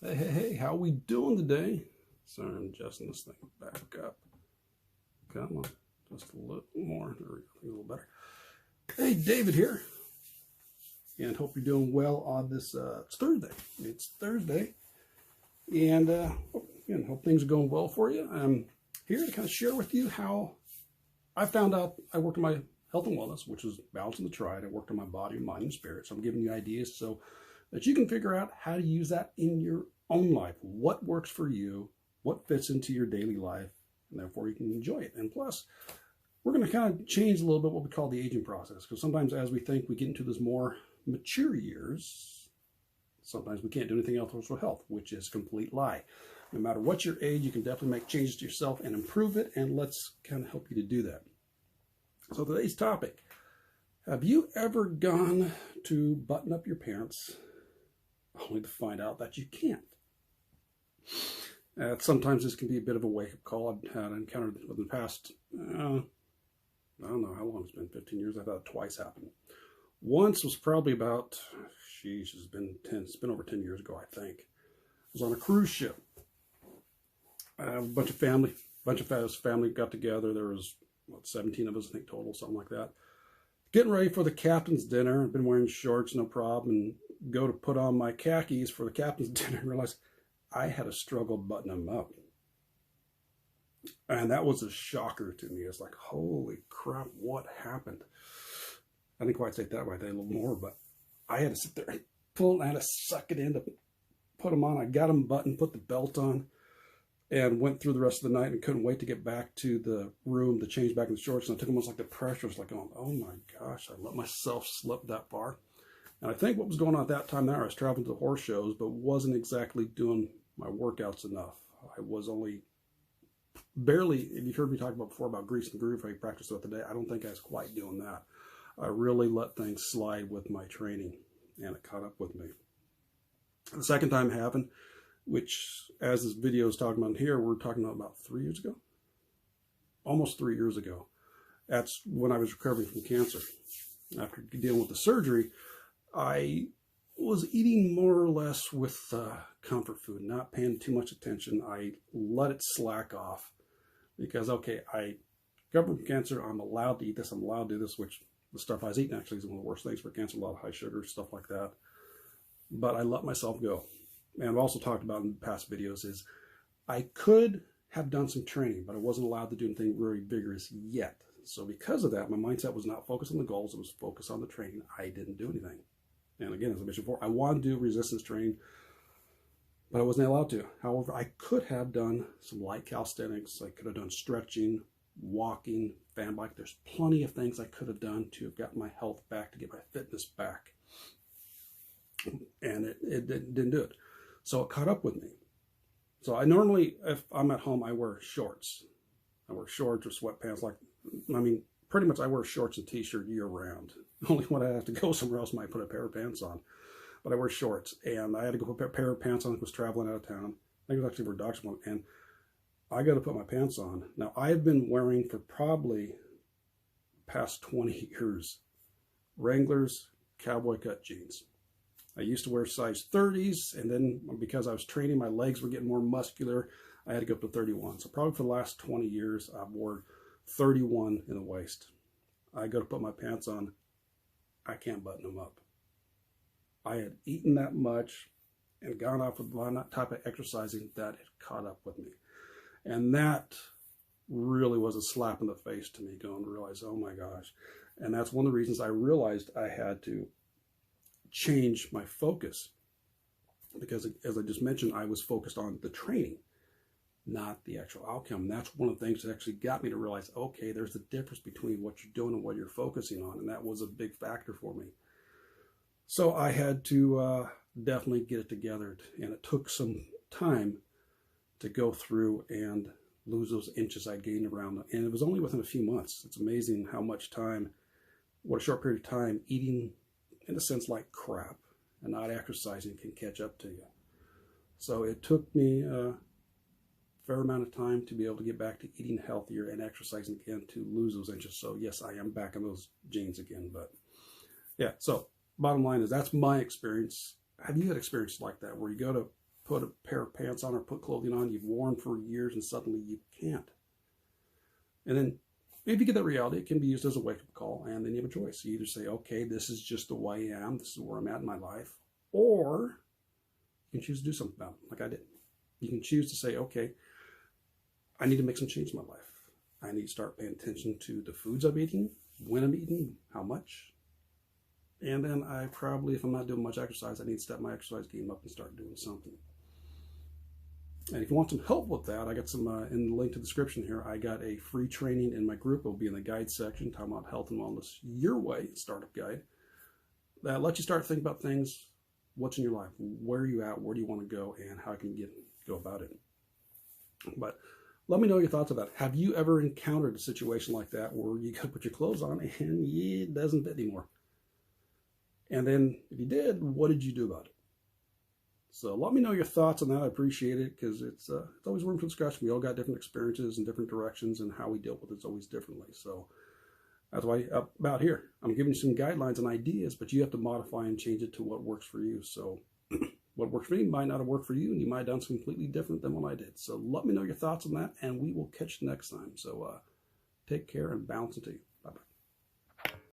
Hey, how we doing today? Sorry, I'm adjusting this thing back up. Come on, just a little more. There we go, a little better. Hey, David here, and hope you're doing well on this. It's Thursday. It's Thursday, and again, hope things are going well for you. I'm here to kind of share with you how I found out I worked on my health and wellness, which is balancing the triad. I worked on my body, mind, and spirit. So I'm giving you ideas so that you can figure out how to use that in your own life. What works for you, what fits into your daily life, and therefore you can enjoy it. And plus, we're going to kind of change a little bit what we call the aging process, because sometimes as we think we get into those more mature years, sometimes we can't do anything else for health, which is a complete lie. No matter what your age, you can definitely make changes to yourself and improve it, and let's kind of help you to do that. So today's topic, have you ever gone to button up your pants only to find out that you can't? Sometimes this can be a bit of a wake-up call. I've had encountered within the past, I don't know how long it's been, 15 years. I've had it twice happen. Once was probably about, it's been over 10 years ago, I think. I was on a cruise ship. A bunch of family got together. There was, 17 of us, I think, total, something like that. Getting ready for the captain's dinner. I've been wearing shorts, no problem, and go to put on my khakis for the captain's dinner and realize I had a struggle buttoning them up. And that was a shocker to me. It's like, holy crap, what happened? I didn't quite say it that way, a little more, but I had to sit there and pull and I had to suck it in to put them on. I got them buttoned, put the belt on, and went through the rest of the night and couldn't wait to get back to the room to change back in the shorts. And it took almost like the pressure was like, going, oh my gosh, I let myself slip that far. And I think what was going on at that time there, I was traveling to the horse shows, but wasn't exactly doing my workouts enough. I was only barely, if you've heard me talk about before about grease and groove, how you practice throughout the day, I don't think I was quite doing that. I really let things slide with my training, and it caught up with me. The second time it happened, which, as this video is talking about here, we're talking about 3 years ago? Almost 3 years ago. That's when I was recovering from cancer. After dealing with the surgery, I was eating more or less with comfort food, not paying too much attention. I let it slack off because, okay, I recovered from cancer. I'm allowed to eat this. I'm allowed to do this, which the stuff I was eating actually is one of the worst things for cancer, a lot of high sugar, stuff like that. But I let myself go. And I've also talked about in past videos is I could have done some training, but I wasn't allowed to do anything very vigorous yet. So because of that, my mindset was not focused on the goals. It was focused on the training. I didn't do anything. And again, as I mentioned before, I wanted to do resistance training, but I wasn't allowed to. However, I could have done some light calisthenics. I could have done stretching, walking, fan bike. There's plenty of things I could have done to have gotten my health back, to get my fitness back. And it didn't do it. So it caught up with me. So I normally, if I'm at home, I wear shorts. I wear shorts or sweatpants. Pretty much I wear shorts and t-shirt year round. Only when I have to go somewhere else I might put a pair of pants on. But I wear shorts. And I had to go put a pair of pants on. I was traveling out of town. I think it was actually for a doctor's one. And I got to put my pants on. Now, I've been wearing for probably past 20 years Wranglers cowboy cut jeans. I used to wear size 30s, and then because I was training, my legs were getting more muscular, I had to go up to 31. So probably for the last 20 years, I've worn 31 in the waist. I go to put my pants on, I can't button them up. I had eaten that much and gone off with that type of exercising that it caught up with me. And that really was a slap in the face to me, going to realize, oh my gosh. And that's one of the reasons I realized I had to change my focus, because as I just mentioned, I was focused on the training, not the actual outcome. And that's one of the things that actually got me to realize, okay, there's a difference between what you're doing and what you're focusing on. And that was a big factor for me. So I had to definitely get it together. And it took some time to go through and lose those inches I gained around. And it was only within a few months. It's amazing how much time, what a short period of time, eating in a sense like crap and not exercising can catch up to you. So it took me a fair amount of time to be able to get back to eating healthier and exercising again to lose those inches. So yes, I am back in those jeans again. But yeah, so bottom line is that's my experience. Have you had experience like that where you go to put a pair of pants on or put clothing on you've worn for years and suddenly you can't. And then if you get that reality, it can be used as a wake-up call, and then you have a choice. You either say, okay, this is just the way I am, this is where I'm at in my life, or you can choose to do something about it, like I did. You can choose to say, okay, I need to make some change in my life. I need to start paying attention to the foods I'm eating, when I'm eating, how much. And then I probably, if I'm not doing much exercise, I need to step my exercise game up and start doing something. And if you want some help with that, I got some, in the link to the description here, I got a free training in my group. It'll be in the guide section, talking about health and wellness your way, startup guide. That lets you start thinking about things, what's in your life, where are you at, where do you want to go, and how can you go about it. But let me know your thoughts on that. Have you ever encountered a situation like that where you got to put your clothes on and it doesn't fit anymore? And then if you did, what did you do about it? So let me know your thoughts on that. I appreciate it, because it's always room for discussion. We all got different experiences and different directions, and how we deal with it's always differently. So that's why about here, I'm giving you some guidelines and ideas, but you have to modify and change it to what works for you. So what works for me might not have worked for you, and you might have done something completely different than what I did. So let me know your thoughts on that, and we will catch you next time. So take care and balance it to you.